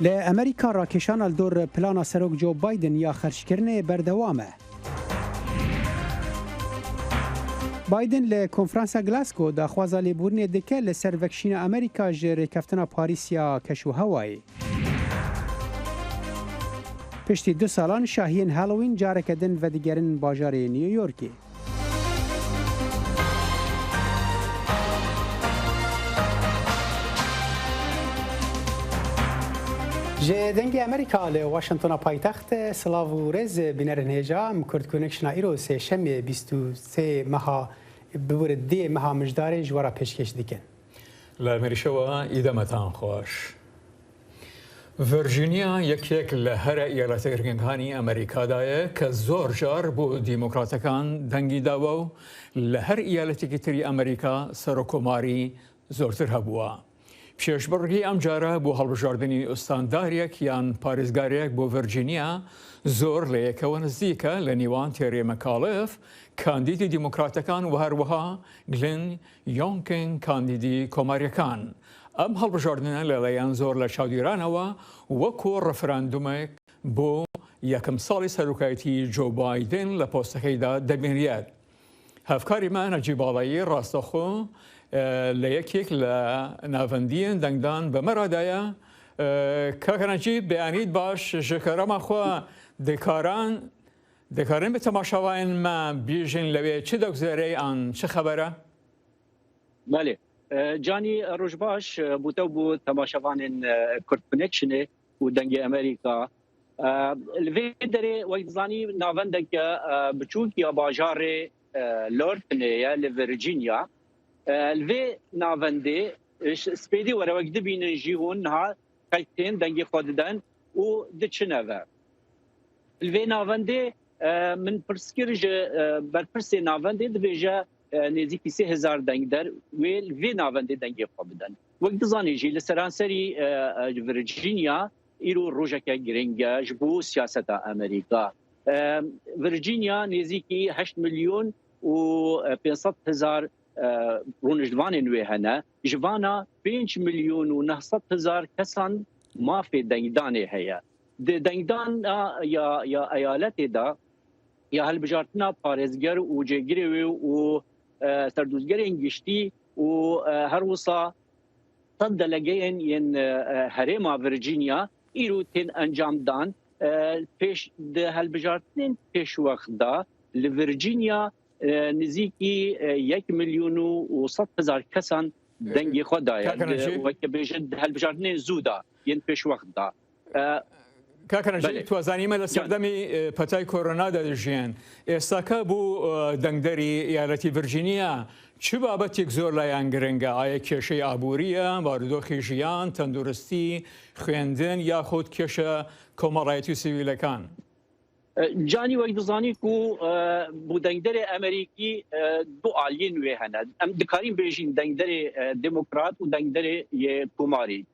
لأمريكا راکشان الدور پلانا سروک جو بایدن یا خرشکرنه بردوامه. بایدن لکنفرانسا گلاسکو دا خوازا لیبورنی دکه لسر وکشین امریکا جر کفتنا پاریس یا کشو هوایی. پشتی 2 سالان شاهین هالوین جارک دن و دیگرن باجار نیویورکی. جدنگ امریکا ل واشنطن پایتخت سلاو و رز بینرن هجا مکرد کنکشن ایرو سه شنبه 23 ماه بور دی ماه مجدار جوارا پیشکش دیکن. لامریشوا ایدامتان خوش. ورجینیا یک لهر ایالت گرگنگانی امریکا دایه که زور جار بو دیموکراتکان دنگی داو لهر ایالتی که تری امریکا سرکوماری زورتر هبوا. پیشبرگی ام جاره بو هەڵبژاردننی ئوستاندارێک یان پارێزگارێک بۆ ڤەرجینیا زۆر لە یەکەوە نزیکە لە نێوان تێرێ مەکاڵف کاندیدی دیموکراتەکان و هەروەها گلن یۆنکن کاندیدی کۆماریەکان. ئەم هەڵبژاردنە لەلایەن زۆر لە چاودێرانەوە وەکو ڕەفراندومێک بۆ یەکەم ساڵی سەرۆکایەتی جۆ بایدن لە پۆستەکەیدا دەبینرێت. هەفکاریمان نەجیب باڵایی ڕاستەخۆ لە یەکێک لە ناوەندیان دەنگدان بەمەرادایە کاکە نەجیب بەیانیت باش ژەکەرەمان خۆ دەکارن بە تەماشاوایانمە بیژن لەوێ چ دەگوزارەی ئان چ خەبەرە؟ بله جانی ڕۆژ باش بوتە بۆ تەماشاوانên کورد کنێکشنێ و دەنگی ئەمریکا لەوێ دەرێ وەک دەزانی ناوەندێکە بچووک یا باژارێ لۆرتنەیە لە ڤەرجینیا الوی ناونده سپیدی وروک دبینن جیهون ها کایتین دنگی خوددن و دچنوه الوی ناونده من پرسکرج برپرس ناونده دبیجه نزدیکی 3000 دنگ در و الوی ناونده دنگی خوددن وقت دزانی جی لسرانسری ورجینیا ایرو روژک گرنگه جبو سیاست امریکا ورجینیا نزدیکی 8 میلیون و 500,000 رونجوان نوی هنه جوانا 5 میلیون و 900,000 کسان مافی دنگدانه هیا دنگدان یا ایالت دا یا هلبجارتنا پارێزگر و جێگیری و سەردوزگەرێن گشتی و هەر وسا سەد دەلەگەیەن یەن هەرێما ڤەرجینیا ئیرو تێن ئەنجامدان پێش هەلبجارتنên پێشوەختدا li ڤەرجینیا نزیکی 1 میلیون و 100,000 کسان دنگی خود داید و که بیشتر هلبجاردن زودا ین پیش وقت دا. کاکە نەجیب توازانیمە لە سەردەمی پەتای کۆرۆنادا دەژیان ئێستاکە بوو دەنگدەری یارەتی ڤەرجینیا چ بابەتێک زۆر لایەن گرنگە ئایا کێشەی ئابووریە بارودۆخی ژیان تەندروستی خوێندن یاخود کێشە کۆمەڵایەتی و سیڤیلەکان جانی وقت دزانی کو بو دنگدر امریکی دو آلین وی هند ام دکاریم بیشین دنگدر دموکرات و دنگدر کوماری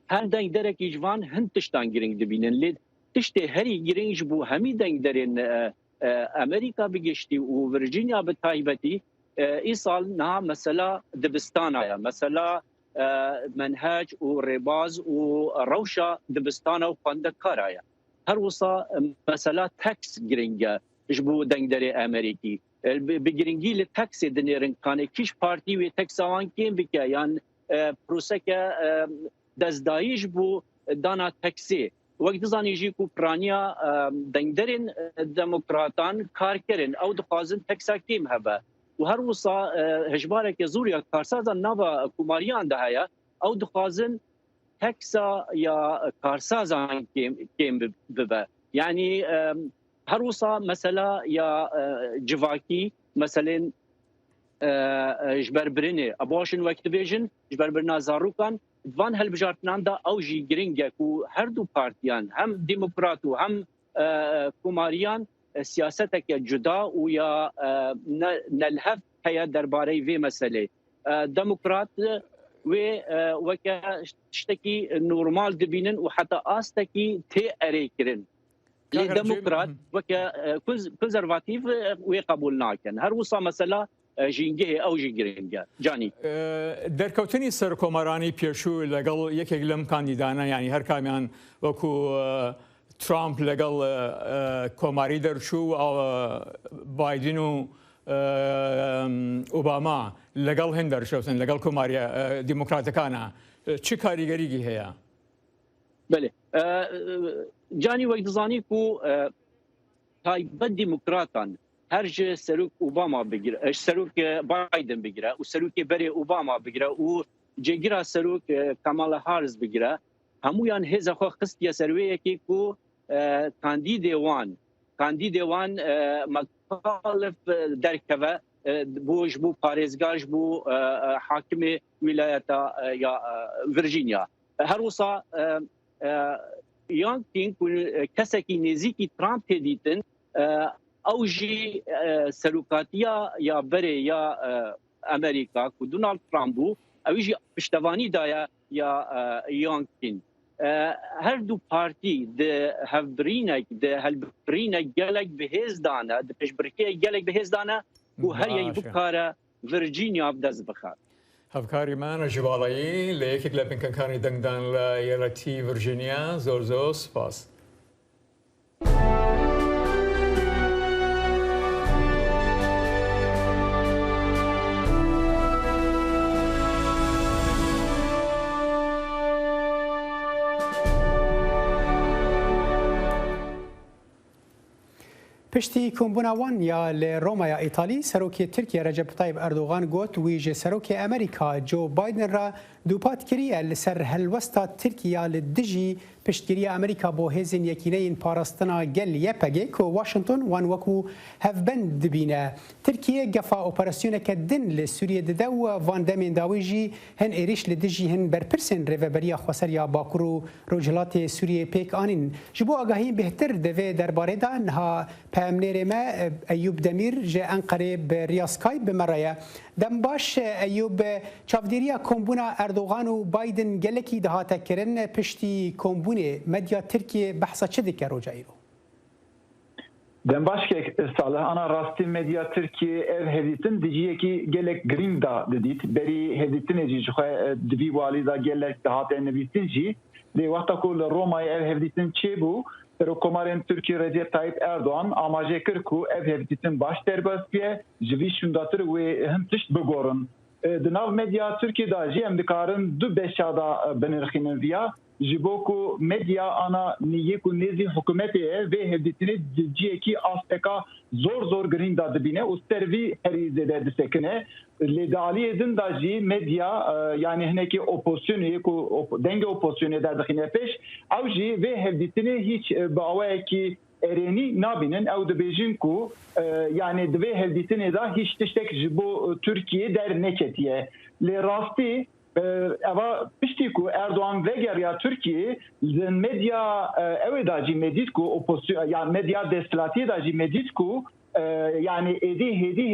هر دنگدر کی جوان هند تشتان گرینگ دبینن لید تشت هری گرینگ بو همی دنگدرین امریکا بگشتی و ورجینیا به تایبتی ای سال نه مثلا دبستان آیا مثلا منهج و رباز و روشا دبستان و خواندکار آیا هر وصا مثلا تاکس گرینگه جبو دنگدر امریکی بگرینگی لتاکس دنیرن کانه کیش پارتی و تاکس آوان کیم بکه یان پروسک دزدایش بو دانا تاکسی وقت دزانی جی کو پرانیا دنگدرین دموکراتان کار کرن او دخوازن تاکسا کیم هبه و هر وصا هجباره که زوریا کارسازان نوا کوماریان ده هیا او دخوازن تکسا یا کارسازان کیم ببه یعنی هر وصا مثلا یا جواکی مثلا جبر برینه ابوشن وقت بیژن جبر برنا زاروکان وان هلبجارتنان دا او جی گرینگه کو هر دو پارتیان هم دموکرات و هم کوماریان سیاستک جدا و یا نلهف هيا درباري في مسألة ديمقراط وكا شتكي نورمال دبينن وحتى آستكي تي أريكرن لديمقراط وكا كونزرفاتيف وقبول ناكن هر وصا مثلا ژینگەیە ئەو ژی گرنگە جانی دەرکەوتنی سەرکۆمەرانی پێشوو لەگەڵ یەکێک لەم کاندیدانە ینی هەر کامیان وەکو ترامپ لەگەڵ کۆماری دەرچوو بایدن و ئۆباما لەگەڵ هێن دەرچەوتن لەگەڵ کۆماریە دیموکراتەکانە چ کاریگەریگی هەیە؟ بەێ جانی وەک دەزانی و تایبەت دیموکراتان هەر ji serok Obama bigire serok Biden bigire û serokê berê Obama bigire û cêgira serok Kamala Harris bigire hemûyan hêza xwe xistiye ser wê yekê ku kandîdê wan mekalif derkeve bû ji bo parêzgar ji bo hakimê wîlayeta ya Virginia her wisa Youngkin ku kesekî nêzîkî Trump tê dîtin ئەو ژی سەرۆکاتیە یا berê ya Amerîka ku Donald Trump bû ew jî piştevanîdaya ya Youngkin her du partî di hevbirînek di helbirînek gelek bihêz dane di pêşbirkiyê gelek bihêz dane û her yekî bikare Virginia dest bixe. هەڤکاری مانە ژواڵایی لە یەکێک لە پنکەکانی دەنگدان لە یەرەتی ڤرجینیا زۆر سپاس. پشتی کۆمبوونا وان یا لە ڕۆمایا ئیتالی سەرۆکی تورکیا رەجەب تایب ئەردۆغان گوت ویژە سەرۆکی ئەمریکا جۆ بایدن را دووپات کریە لەسەر هەلوەستا تورکیا لە دژی پشتگیری ئەمریکا بۆ هێزن یەکینەین پاراستنا گەل یەپەگێ کۆ واشنگتن وان وەکو هەڤبەند دبینە تورکیە گەفا ئۆپەراسیۆنەکە دن لە سووریە دەدە و وان دەمێن داویژی هەن عێریش لە دژی هەن بەرپرسن ڕێڤەبەریە خۆسەریا باکوور و ڕۆژهەڵاتی سووریە پێک ئانین ji بۆ ئاگاهی بهتر دەوێ دەربارەدا نها پامنێرێ me Eyûb Demîr ji Enqerê bi riya Skype bimeraye. Dem baş Eyûb çavdêriya kombûna Erdogan û Biden gelekî dihate kirin piştî kombûnê medya Tirkiye behsa çi dike roja îro? Dem başkek salih ana rastî medya Tirkiye ev hevdîtin dijiyekî gelek giring da didît. Berî hevdîtinê jî ji xwe divî walî da gelek dihate nivîsin jî lê wexta ku li Romayê ev hevdîtin çêbû Komarên Tirkiye Recep Tayyip Erdoğan amacê kir ku ev hevdîtin baş derbestiye ji vî şundatir wê hin tişt bigorin. Di nav medya Tirkiye da jî em dikarin du beşa da binirxînin viya ji bo ku medya ana niyê ku nêzî hikûmetê ye vê hevdîtinê ciyekî asteka zor giring da dibîne û ser vî herî zêde disekine. Lê di aliyê din da jî medya yani hinekî opozisyonê ku dengê opozisyonê derdixîne pêş ew jî vê hevdîtinê hiç bi awayekî erênî nabînin ew dibêjin ku yani di vê hevdîtinê da hiç tiştek ji bo Tirkiye derneketiye. Lê rastî eva piştî ku Erdoğan vegeriya Tirkiye medya ew da jî medît ku opozisyon yani medya desthilatiyê da jî medît ku yani êdî hêdî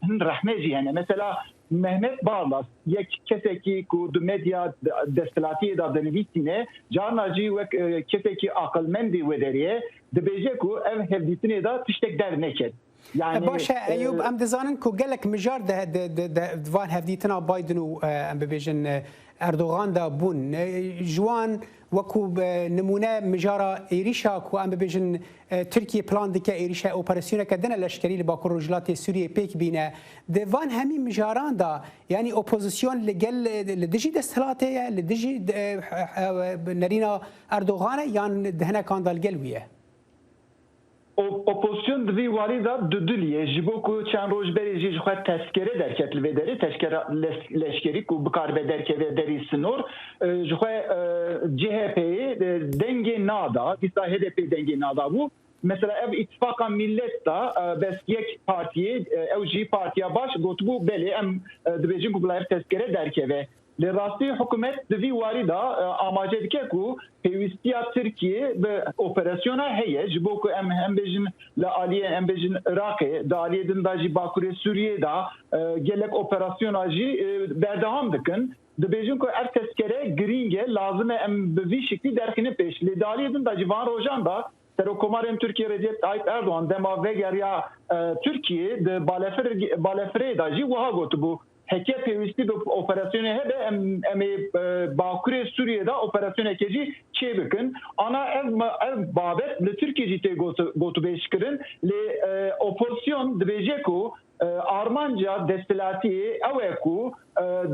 hin rehme jî hene. Mesela Mehmet Barlas yek kesekî ku di medya desthilatiyê da dinivîsîne carna jî wek kesekî aqilmendî wê derê dibêje ku ev hevdîtinê da tiştek derneket. Başa Eyûb em dizanin ku gelek mijar van hevdîtina Biden û em bibêjin Erdogan da bûn ji wan wekû nimûne mijara êrîşa ku em bibêjin Tirkiye plan dike êrîşa operasyoneke dine leşkerî li Bakur Rojhilatê Sûriyê pêk bîne di van hemî mijaran da yanî opozisyon li gel li dijî desthilatê ye li dijî nerîna Erdoganê yan di hinekan da li gel wî ye. Opozisyon divî walî da dudiliye ji bo ku çend roj berê jî ji xwe tezkere derket li vê derê tezkera leşkerî ku bikaribe derkeve derî sinor ji xwe CHP'ye dengê nada dîsa HDP dengê nada bû. Mesela ev ittifaka millet da bes yek partiye ew jî partiya baş gotbû belê em dibêjin ku bila ev tezkere derkeve. Li rastî hikûmet divî warî da amace dike ku pêwîstiya Tirkiye bi operasyona heye ji bo ku em hem bêjin li aliyê em bêjin Iraqê di aliyê din da jî Bakurê Sûriyê da gelek operasyona jî berdewam dikin. Dibêjin ku ev tezkere giring e lazim e em bi vî şeklî derxîne pêş. Lê di aliyê din da jî van rojan da سەرۆکۆمارên Tirkiye Recep Tayyip Erdoğan dema vegeriya Tirkiye di balefirê da jî wiha gotibû heke pêwîstî bi operasyonê hebe em ê Bakurê Sûriyê da operasyonekê jî çê bikin. Ana ev babet li Tirkiye jî tê gotûbêjkirin lê opozisyon dibêje ku Armanca destelatiyê ew e ku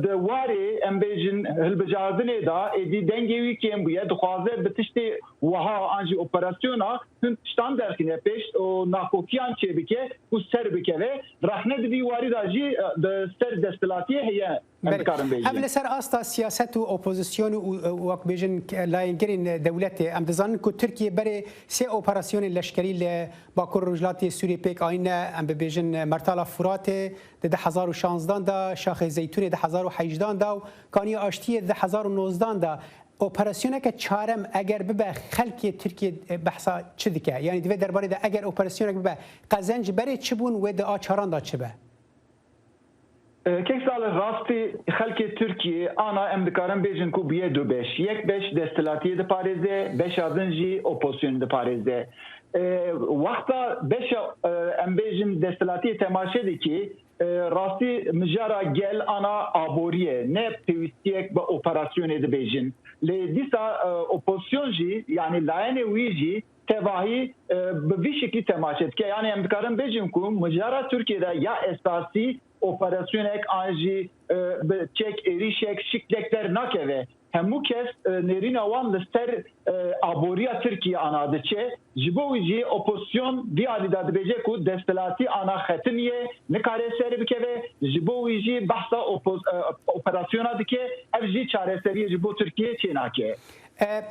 di warê em bêjin hilbijardinê da êdî dengê wî kêm bûye dixwaze bi tiştê wiha an jî operasyona hin tiştan derxîne pêş û nakokiyan çê bike û ser bikeve rehne di vî warî da jî di ser destelatiyê heye ev li ser asta siyaset û opozisyonê û wek bêjin layîngerên dewletê em dizanin ku Tirkiye berê sê operasyonên leşkerî li Bakur Rojhilatê Sûriyê pêk ayîne em bibêjin Mertala Furatê di 2016 da Şaxê Zeytûnê di 2018 da û Kaniya Aştiyê di 2019 da operasyoneke çarem eger bibe xelkê Tirkiye behsa çi dike yani divê derbarê de eger operasyonek bibe qezenc berê çi bûn wê di a çaran da çi be Kek sal rastî xelkê Tirkiye ana em dikarin bêjin ku bûye du beş yek beş destilatiye diparêze beşa din jî opozisyonê diparêze wexta beşa em bêjin destilatiye temaşe dikî rastî mijara gel ana aboriye ne pêwîstiyek bi operasyonê dibêjin lê dîsa opozisyon jî yani layinê wî jî tevahî bi vî şeklî temaşe dike yani em dikarin bêjin ku mijara Tirkiye'de ya esasî operasyonek an jî bi çek êrîşek şiklekler nakeve hemû kes nêrîna wan li ser aboriya Tirkiye ana diçe ji bo wî jî opozisyon vî alî da dibêje ku destelatî ana xetiniye nikare ser bikeve ji bo wî jî behsa operasyona dike ev jî çareseriyê ji bo Tirkiye çê nake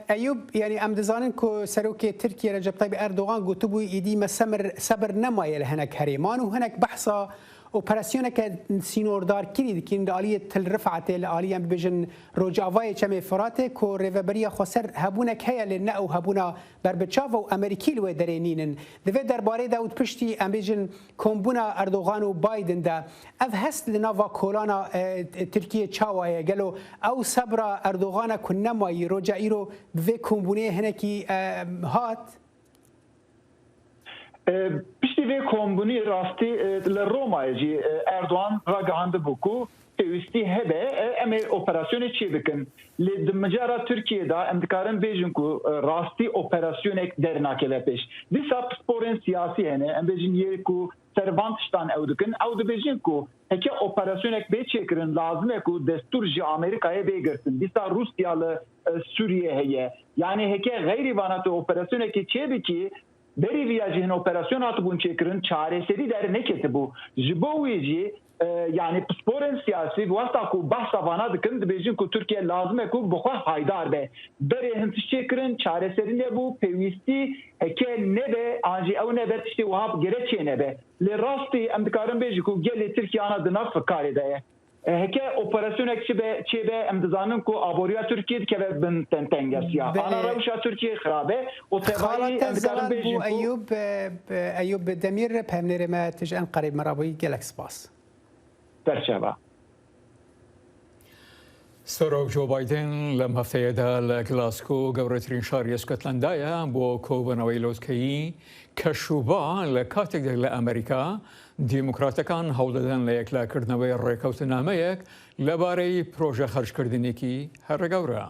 Eyûb yani em dizanin ku serokê Tirkiye Recep Tayyip Erdoğan gotibû êdî me sebir nemaye li hinek herêman û hinek behsa operasyoneke sînordarkirî dikin li aliyê Til Rifetê li aliyê em bibêjin Rojavayê Çemê Firatê ku rêveberiya Xweser hebûnek heye lê ne û hebûna berbiçav û Amerîkî li wê derênînin divê derbarê de û piştî em bêjin kombûna Erdoğan û Biden de ev hest li nava kolana Tirkiye çawa ye gelo ew sebra Erdoğana ku nemayî roja îro bi vê kombûneyê hinekî hat Piştî vê kombûnî rastî li Romayê jî Erdoğan ragihandibû ku pêwîstî hebe em ê operasyonê çê bikin lê di mijara Tirkiye da em dikarin bêjin ku rastî operasyonek dernakeve pêş dîsa pisporên siyasî hene em bêjin yê ku servan tiştan ew dikin ew dibêjin ku heke operasyonek bê çêkirin lazim e ku destûr ji Amerîkayê bêgirtin dîsa Rusya li Sûriye heye yani heke geyrî vanatê operasyonekê çê bikî berî vîya jî hin operasyon hatibûn çêkirin çareserî derê neketibû ji bo wî jî yani pisporên siyasî wasta ku behsa vana dikin dibêjin ku Tirkiye lazim e ku bi xwe haydar be berê hin tişt çêkirin çareserî nebû pêwîstî heke nebe an jî ew nebe tiştê wiha gere çê nebe lê rastî em dikarin bêjin ku gelê Tirkiye ana di nav fikarê de ye heke operasyonek çêbe em dizanin ku aboriya Tirkiye dikeve bin tengesiya ana rewşa Tirkiye xirabe û tevahî em dikarin bêjin Eyûb Demîr pemnêrê me tij Enqereyê me rabûyî gelek spas berçeva سەرۆک جۆ بایدن لەم هەفتەیەدا لە گلاسکۆ گەورەترین شاری اسکۆتلەندایە بۆ کۆبوونەوەی لۆتکەیی کەشوبا لە کاتێکدا لە ئەمریکا دیموکراتەکان هەوڵدەدەن لە یەکلاکردنەوەی ڕێکەوتنامەیەک لەبارەی پرۆژە خەرجکردنێکی هەرگەورە.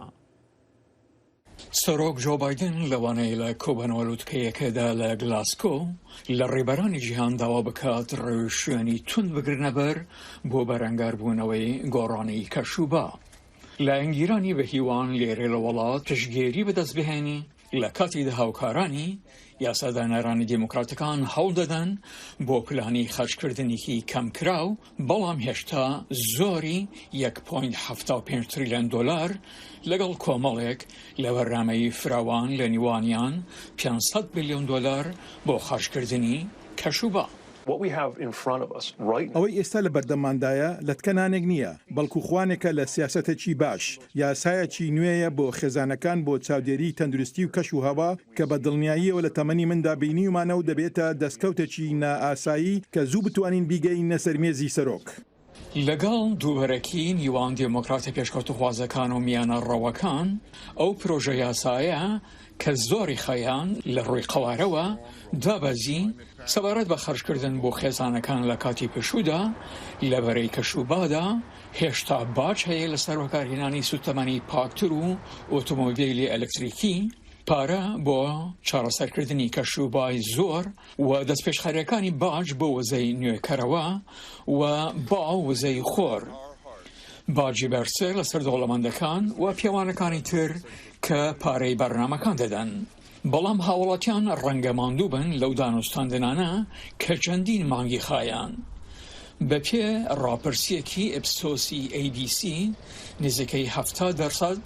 سەرۆک جۆ بایدن لەوانەیە لە کۆبوونەوە لۆتکەیەکەدا لە گلاسکۆ لە ڕێبەرانی جیهان داوا بکات ڕێوشوێنی تون بگرنە بەر بۆ بەرەنگاربوونەوەی گۆڕانی کەشوبا. لە ئەنگیرانی بە هیوان لێرێ لە وڵات پشتگێری بەدەست بهێنی لە کاتیدا هاوکارانی یاسادانەرانی دیموکراتەکان هەوڵ دەدەن بۆ پلانی خەرجکردنێکی کەمکراو بەڵام هێشتا زۆری 1.75 تریلیۆن دۆلار لەگەڵ کۆمەڵێک لە بەرنامەی فراوان لە نیوانیان 500 میلیۆن دۆلار بۆ خەرجکردنی کەشوبا. ئەوەی ئێستا لە بەردەماندایە لە تکەنانێک نییە بەڵکو خوانێکە لە سیاسەتێکی باش یاسایەکی نوێیە بۆ خێزانەکان بۆ چاودێری تەندروستی و کەش و هەوا کە بە دڵنیاییەوە لە تەمەنی مندا بینیومانە و دەبێتە دەستکەوتێکی نائاسایی کە زوو بتوانین بیگەینە سەرمێزی سەرۆک. لەگەڵ دووبەرەکی نیوان دیموکراتە پێشکەوتوخوازەکان و میانە ڕەوەکان ئەو پرۆژە یاسایە کە زۆری خەیان لە ڕووی قەوارەوە دابەزی سەبارەت بە خەرجکردن بۆ خێزانەکان لە کاتی پێشوودا لەبەرەی کەشوبادا هێشتا باج هەیە لە سەرۆکارهێنانی سوتەمەنی پاکتر و ئۆتۆمۆبیلی ئەلکتریکی پارە بۆ چارەسەرکردنی کەشوبای زۆر و دەستپێشخەریەکانی باج بۆ وزەی نوێکەرەوە و با وزەی خۆر باجی بەرزتر لەسەر دەوڵەمەندەکان و پیاوانەکانی تر کە پارەی بەرنامەکان دەدەن. بەڵام هاوڵاتیان ڕەنگە ماندوو بن لەو دانوستاندنانە کە چەندین مانگی خایان. بە پێ ڕاپرسیەکی ئیپسۆسی ABC نزیکەی 70%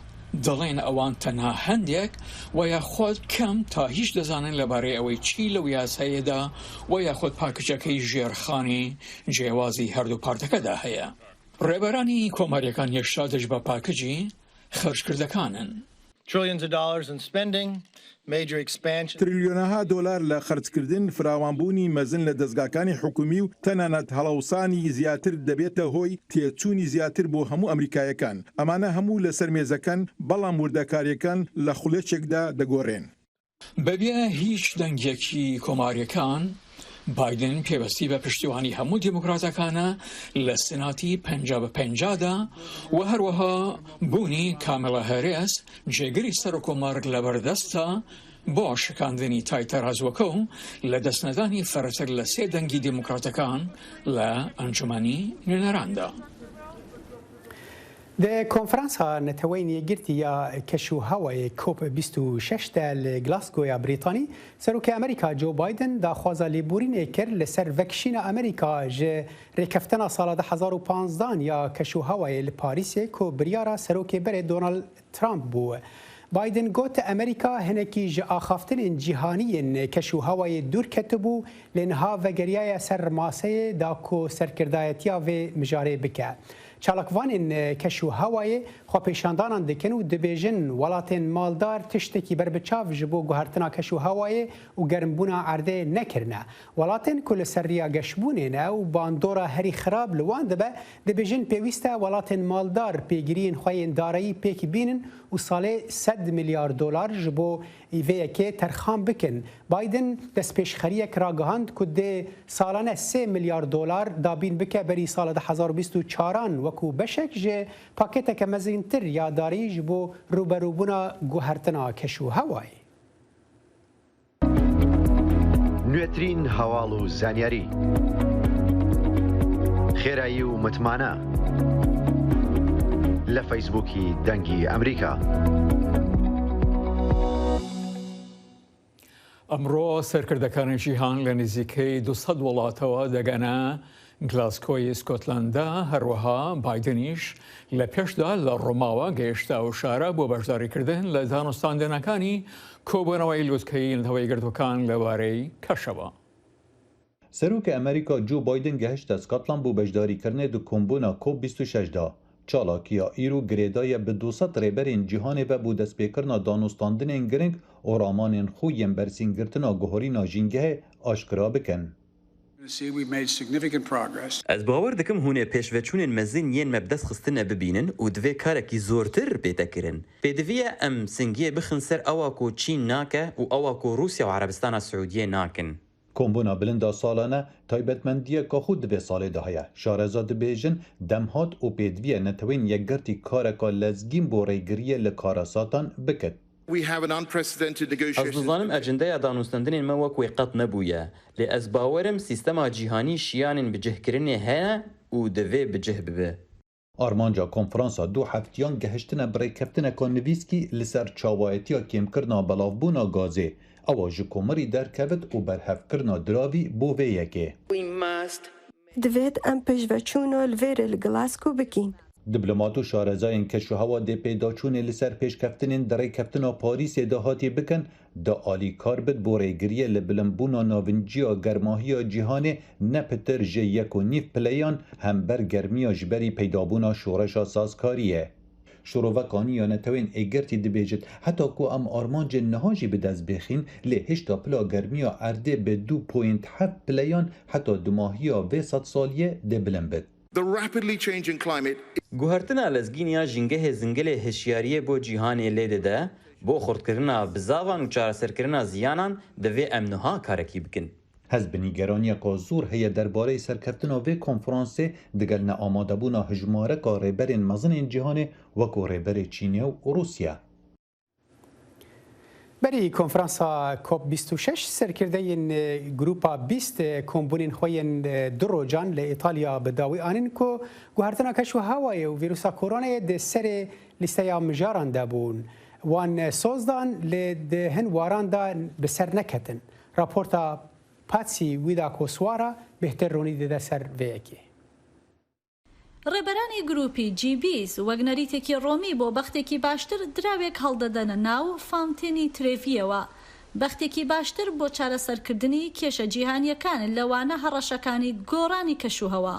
دەڵێن ئەوان تەنها هەندێک و یاخۆت کەم تا هیچ دەزانن لەبارەی ئەوەی چی لەو یاسایەدا و یاخۆت پاکچەکەی ژێرخانی جیاوازی هەردوو پارتەکەدا هەیە. ڕێبەرانی کۆماریەکان هێشتا دەست بە پاکجی خەرجکردەکانن. تریلیۆنەها دۆلار لە خەرجکردن فراوانبوونی مەزن لە دەستگاکانی حکومی و تەنانەت هەڵەوسانی زیاتر دەبێتە هۆی تێچوونی زیاتر بۆ هەموو ئەمریکایەکان. ئەمانە هەموو لەسەر مێزەکان بەڵام وردەکاریەکان لە خوڵێچێکدا دەگۆڕێن. بەبێ هیچ دەنگێکی کۆماریەکان بایدن پێوەستی بە پشتیوانی هەموو دیموکراتەکانە لە سناتی 50-50دا و هەروەها بوونی کامەلا هەرێس جێگری سەرۆکۆمار لەبەردەستە بۆ شکاندنی تایتەرازوەکە و لە دەستنەدانی فەرەتر لە 3 دەنگی دیموکراتەکان لە ئەنجومەنی نوێنەراندا. د کنفرانسا نتوین یەکگرتی یا کەشوهەوای کۆپ 26 لە گلاسگۆیا بریتانی سەرۆکی ئەمریکا جۆ بایدن داخوازە لێبورینێ کرد لەسەر ڤەکشینە ئەمریکا ژە ڕێکەفتنە ساڵە 2015 یا کەشوهەوای لە پاریسێ کۆ بریارە سەرۆکێ بەرێ دۆناڵد ترامپ بووە. بایدن گوتە ئەمریکا هەنێکی ژە ئاخافتنên cîhaniyên kەشوهەوayê dûr ketibû lê niha vegeriya ser maseyê da ku serkirdayetiya vê mijarê bike. Çalakvanên kەşûhewayê xwepêşandanan dikin û dibêjin welatên maldar tiştekî berbiçav ji bo guhertina kەşûhewayê û germbûna erdê nekirine. Welatên ku li ser riya geşbûnê ne û bandora herî xirab li wan dibe dibêjin pêwîst e welatên maldar pêgiriyên xwe yên darayî pêkî bînin û salê $100 milyar ji bo îveyekê terxan bikin. Biden destpêşxeriyek ragihand ku dê salane $3 milyar dabîn bike berî sala 2024 wekû beşek ji paketeke mezîntir ya darî ji bo rûberûbûna guhertina kەşûhewayê. نوێترین هەواڵ و زانیاری خێرایی و متمانە لە فەیسبووکی دەنگی ئەمریکا. ئەمڕۆ سەرکردەکانی جیهان لە نزیکەی 200 وڵاتەوە دەگەنە گلاسکۆی اسکۆتلەندا هەروەها بایدنیش لە پێشدا لە ڕۆماوە گەیشتا و شارە بۆ بەشداریکردن لە دانوستاندنەکانی کۆبوونەوەی لوتکەی نەوەی گردوەکان لەوارەی کەشەوە. سەرۆکی ئەمریکا جو بایدن گەهشتە سکۆتلاند بۆ بەشداریکردنê di kombûna COP26 da. Çalakiya îro girêdaya bi 200 rêberên cîhanê ve bû destpêkirina danûstandinên giring û ramanên xwe yên bersîngirtina guherîna jîngehê aşkira bikin. Ez bawer dikim hûn ê pêşveçûnên mezin yên me bi dest xistine bibînin û divê karekî zortir pêtekirin. Pêdiviye em singiyê bixin ser ewa ku Çîn nake û ewa ku Rûsya û Erebistana Siûdiyê nakin. Kombûna bilinda salane taybetmendiyeka xwe divê salê de heye. Şareza dibêjin demhat û pêdiviye netewên yekgertî kareka lezgîn bo rêgiriyê li karasatan bikit. Ez dizanim ecendeya danûstandinên me wek wê qet nebûye. Lê ez bawerim sîstema cîhanî şiyanên bicihkirinê heye û divê bicih bibe. Armanca konferansa du heftiyan gehiştine birêkeftineka nivîskî li ser çawayetiya kêmkirina belavbûna gazê. Ewa ji komarî derkevit û berhevkirina diravî bo vê yekê. Divêt em pêşveçûna li vêrê li Glasgow bikin. Diplomat û şarezayên keşûhewa dê pêdaçûnê li ser pêşkeftinên derêkeftina Parîsê de hatî bikin, de alîkar bit bo rêgiriyê li bilimbûna navinciya germahiya cîhanê ne pitir ji 1.5 pileyan hember germiya ji berî peydabûna şoreşa sazkariyê. Şorovekani ya netewên êgirtî dibêjit heta ku em armancên niha jî bi dest bêxîn lê hêşta pila germiya erdê bi 2.7 pileyan heta dumahiya vê sed saliyê dê bilind bit. Guhertina lezgîniya jîngehê zingilê hişyariyê bo cîhanê lê dide, بۆ خۆردکردنا بزاوان و چارەسەرکردنا زیانان دەوێ ئەم نوها کارێکی بکەن. حزب نیگەرانیەکە زۆر هەیە دەربارەی سەرکەوتنا vê konferansê digel neamadebûna hejmareka rêberên mezinên cîhanê wekû rêberê Çînê û Rûsya. Berî konferansa COP26 serkirdeyên Grupa 20 kombûnên xwe yên du rojan li İtalya bi dawî anîn ku guhertina keşûhewayê û vîrusa koronayê di serê lîsteya mijaran de bûn. Wan soz dan lê di hin waran da bi ser neketin. Raporta Patsy Widakuswara bêhtir ronî dide ser vê yekê. ڕێبەرانی گروپی جیبیز وەک نەریتێکی ڕۆمی بۆ بەختێکی باشتر دراوێک هەڵدەدەنە ناو فاونتێنی ترێڤیەوە. بەختێکی باشتر بۆ چارەسەرکردنی کێشە جیهانیەکان لەوانە هەڕەشەکانی گۆڕانی کەشوهەوا.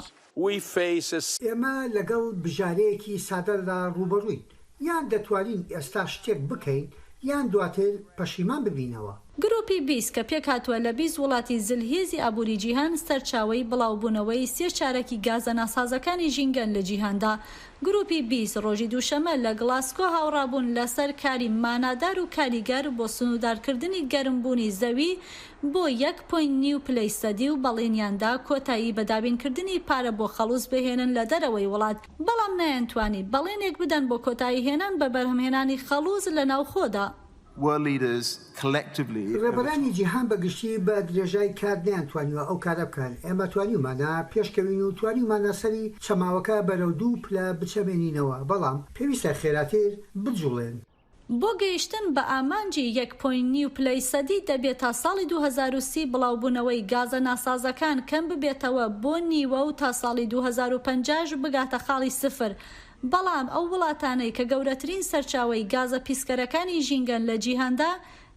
ئێمە لەگەڵ بژارەیەکی سادەدا ڕوبەڕووین، یان دەتوانین ئێستا شتێک بکەین یان دواتر پەشیمان ببینەوە. گروپی 20 کە پێک هاتووە لە 20 وڵاتی زلهێزی ئابووری جیهان سەرچاوەی بڵاوبوونەوەی سێ چارەکی گازە ناسازەکانی ژینگەن لە جیهاندا. گروپی 20 ڕۆژی دووشەمە لە گلاسکۆ هاوڕابوون لەسەر کاری مانادار و کاریگەر بۆ سنوودارکردنی گەرمبوونی زەوی بۆ 1.9 پلەی سەدی و بەڵێنیاندا کۆتایی بە دابینکردنی پارە بۆ خەڵوز بهێنن لە دەرەوەی وڵات، بەڵام نەیانتوانی بەڵێنێک بدەن بۆ کۆتایی هێنان بە بەرهەمهێنانی خەڵوز لە ناوخۆدا. ڕێبەرانی جیهان بەگشتی بە درێژای کار نەیانتوانیوە ئەو کارە بکەن. ئێمە توانیمانە پێشکەوین و توانیمانە سەری چەماوەکە بەرەو دوو پلە بچەمێنینەوە، بەڵام پێویستە خێراتر بجوڵێن. بۆ گەیشتن بە ئامانجی 1.9 پلەی سەدی دەبێت تا ساڵی 2030 بڵاوبوونەوەی گازە ناسازەکان کەم ببێتەوە بۆ نیوە و تا ساڵی 2050 بگاتە خاڵی سفر. بەڵام ئەو وڵاتانەی کە گەورەترین سەرچاوەی گازە پیسکەرەکانی ژینگەن لە جیهاندا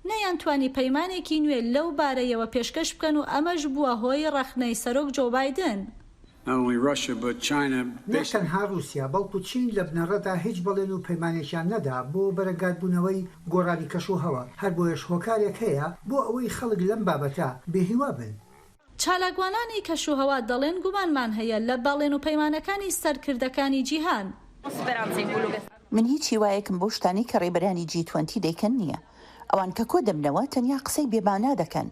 نەیانتوانی پەیمانێکی نوێ لەو بارەیەوە پێشکەش بکەن و ئەمەش بووە هۆی ڕەخنەی سەرۆک جۆ بایدن. نەتەنها رووسیا بەڵکو چین لە بنەڕەتدا هیچ بەڵێن و پەیمانێکیان نەدا بۆ بەرەگادبوونەوەی گۆڕانی کەشوهەوا، هەر بۆیەش هۆکارێک هەیە بۆ ئەوەی خەڵک لەم بابەتە بێهیوا بن. چالاکوانانی کەشوهەوا دەڵێن گومانمان هەیە لە باڵێن و پەیمانەکانی سەرکردەکانی جیهان. من هیچ هیوایەکم بۆ شتانی کە ڕێبەرانی G20 دەیکەن نییە. ئەوان کە کۆ دەبنەوە تەنیا قسەی بێبانا دەکەن.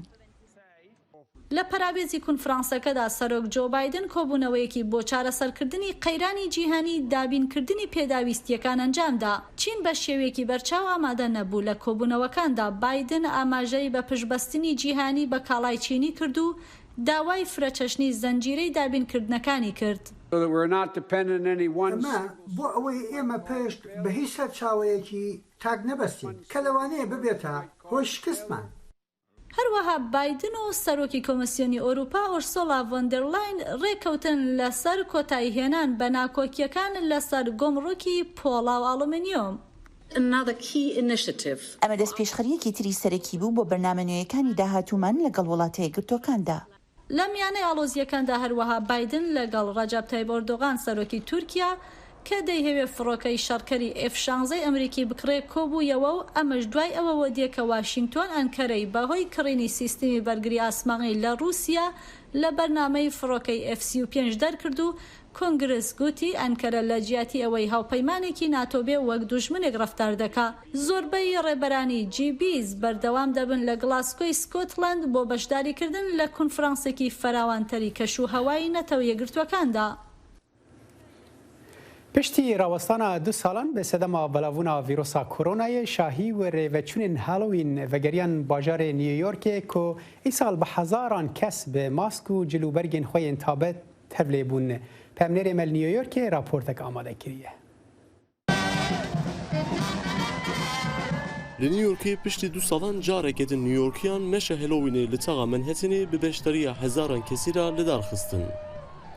لە پەرابێزی کونفرانسەکەدا سەرۆک جۆ بایدن کۆبوونەوەیەکی بۆ چارەسەرکردنی قەیرانی جیهانی دابینکردنی پێداویستیەکان ئەنجامدا. چین بە شێوەیەکی بەرچاو ئامادە نەبوو لە کۆبوونەوەکاندا بایدن ئەماژەی بە پشتبەستنی جیهانی بە کاڵای چینی کرد و داوای فرەچەشنی زەنجیرەی دابینکردنەکانی کرد. ئەمە بۆ ئەوەی ئێمە پێشت بە هیچ سەرچاوەیەکی تاک نەبەستین کە لەوانەیە ببێتە هۆی شکستمان. هەروەها بایدن و سەرۆکی کۆمسیۆنی ئۆروپا ئۆرسۆلا ڤۆندەرلاین ڕێکەوتن لەسەر کۆتایی هێنان بە ناکۆکیەکان لەسەر گۆمڕۆکی پۆڵا و ئاڵومینیۆم. ئەمە دەست پێشخەریەکی تری سەرەکی بوو بۆ بەرنامەنوێیەکانی داهاتوومان لەگەڵ وڵاتە یەکگرتووەکاندا. لەم یانەی ئاڵۆزیەکاندا هەروەها بایدن لەگەڵ ڕەجەب تایب ئۆردۆغان سەرۆکی تورکیا کە دەیهەوێت فڕۆکەی شەڕکەری F-16 ئەمریکی بکڕێ کۆبوویەوە و ئەمەش دوای ئەوەوە دێکە واشنگتۆن ئەنکەرەی بەهۆی کڕینی سیستمی بەرگری ئاسمانی لە رووسیا لە بەرنامەی فڕۆکەی F-35 دەرکرد و کۆنگرس گوتی ئەنکەرە لە جیاتی ئەوەی هاوپەیمانێکی ناتۆبێ وەک دوژمنێک ڕەفتار دەکا. زۆربەی ڕێبەرانی جیبیز بەردەوام دەبن لە گلاسکۆی سکۆتلند بۆ بەشداریکردن لە کونفرانسێکی فراوانتەری کەشوهەوای نەتەوە یەکگرتووەکاندا. پشتی ڕاوەستانە دو ساڵان بە سەدەما بەلاڤوونا ڤیرۆسا کۆرۆنایە شاهی و ڕێڤەچوونên هالۆوین ڤەگەریان باژارê نیویۆرکê ku ئیسال بە حەزاران کەس bi ماسک و جلوبەرگên xwe yên tabe tevlê bûn. Pemnêrê me li Newyorkê raportek amade kiriye. Li Newyorkê piştî du salan careke din Newyorkiyan meşe Halloweenê li taxa Manhattanê bi beşdariya hezaran kesî ra li dar xistin.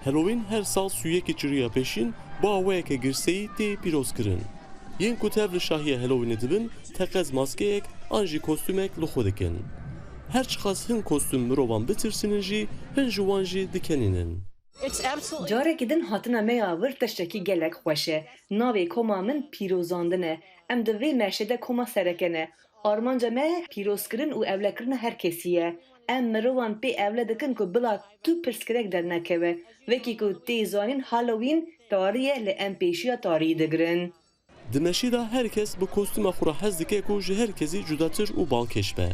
Halloween her sal sûyekê çiriya pêşîn bi awayeke girseyî tê pîrozkirin. Yên ku tev li şahiya Halloweenê dibin, teqez maskeyek an jî kostûmek li xwe dikin. Her çiqas hin kostûm mirovan bitirsinin jî hin ji wan jî dikenînin. Carekî din hatina me ya vir tiştekî gelek xweş e. Navê koma min pîrozandin e. Em di vê meşede koma serekene. Armanca me pîrozkirin û evlekirina her kesî ye. Em mirovan pê evle dikin ku bila tu pirskirek dernekeve. Vekî ku tê zanîn Halloween tarî ye li em pêşiya tarî digirin. دمشیدا هر کس به کوستوم خو را حز دکه کو جه هر کسی جداتر و بالکش به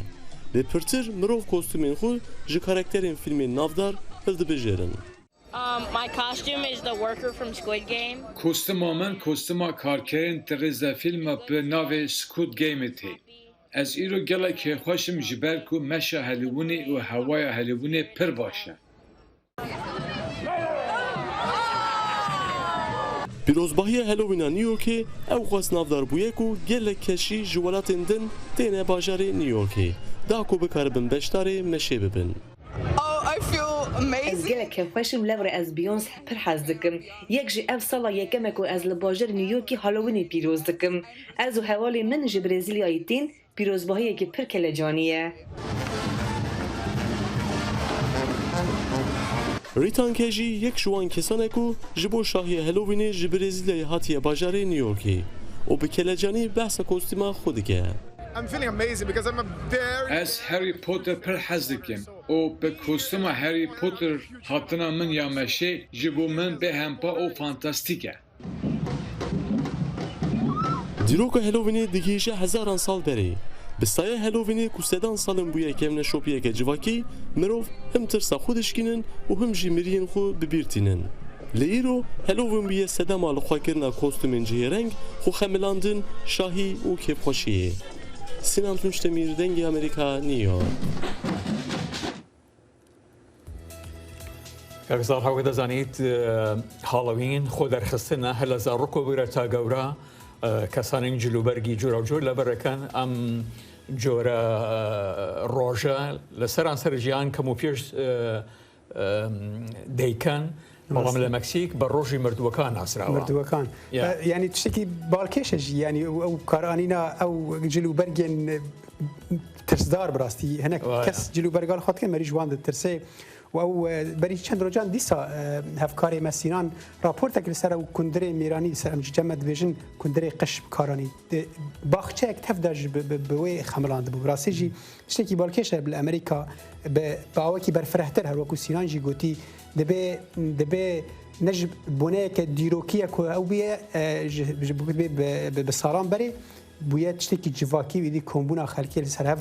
لپرتر مروف کوستومین خو جه کاراکترین فیلم نافدار هلدبجرن. My costume is the worker from Squid Game. کوستوما من کوستوما کارکرین تغیزه فیلم به ناو سکوت گیم تی. از ایرو گله که خوشم جبر کو مشه هلوونی و هوای هلوونی پر باشه. پیروزباهی هلووینا نیویورکی او خواست نافدار بویه کو گله کشی جوالات دن تینه باجار نیویورکی. دا کو بکار بن بشتاری مشه ببن. از گله که خوشم لور از بیونس پر حز دکم. یک جی اف سالا یکم کو از لباجر نیویورکی هالووینی پیروز دکم. از حوالی من جی برزیلیایی تین پیروزباهی که پر کلجانیه. ریتان کجی یک شوان کسانه کو جبو شاهی هلووینی جی برزیلیای هاتیه باجار نیویورکی. و به کلجانی بحث کوستیما خود که. از هری پوتر پر حز دکم و به کوستوم هری پوتر هاتنا من یا مشه جبو من به همپا و فانتاستیکه. دیروک هلووینی دیگیشه هزاران سال بری. بستای هلووینی که سدان سالن بویه که من شوپیه که جواکی مروف هم ترسا خودش کینن و هم جی مرین خود ببیرتینن. لیرو هلووین بیه سدا مال خواکرنا کوستومین جه رنگ خو خملاندن شاهی و کیف خوشیه. سینام تونشتمیر دنگی امریکا نیویورک. کاغذار هاو دزانیت هالووین خود درخستنا هلا زارکو بیره تا گورا کسانی جلوبرگی جورا و جور لبرکن ام جورا روجا لسران سرجیان کمو پیش دیکن بەڵام لە مەکسیک بە ڕۆژی مردووەکان ناسراوە مردووەکان ینی تشتێکی باڵکێشەژی ینی ئەو کارانینا ئەو جلوبەرگێن ترسدار بڕاستی هەنێک کەس جلوبەرگال خۆتکە مەری جوان دەترسێ و ئەو بەری چەند ڕۆژان دیسا هەفکارێ مەسینان راپۆرتێک لەسەر ئەو کوندرێ میرانی سەر ئەم جەمە دەبێژن کوندرێ قش کارانی باخچەیەک تەفدا بەوەی خەمڵاند بوو ڕاستیژی شتێکی باڵکێشە لە ئەمریکا بە باوەکی بەرفرەتر هەروەکو سینانژی گوتی دەبێ نەژ بۆنەیەکە دیرۆکیە کو ئەو بێ بە ساڵان بەرێ بووە شتێکی جڤاکی ویدی کۆمبوونا خەلکی لەسەر هەف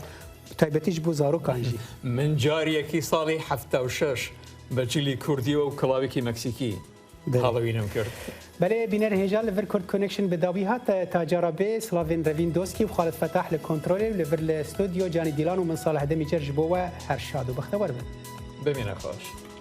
تایبەتیش بۆ زارۆکانژی من جارێکی ساڵی 76 بەجلی کوردیەوە و کڵاوێکی مەکسیکی هاڵەوینم کرد. بەێ بینەر هێژا لەڤەر کورد کۆنکشن بەداوی هاتە تاجارە بێ سلاڤێن ڕەڤین دۆسکی و خالت فەتاح لە کۆنتترۆلێ و لەڤەر لە ستۆدیۆ جانی دیلان و من ساڵ هەدەمی جەرج بۆوە هەر شاد و بەختەوەەر بن. بمێنە خۆش.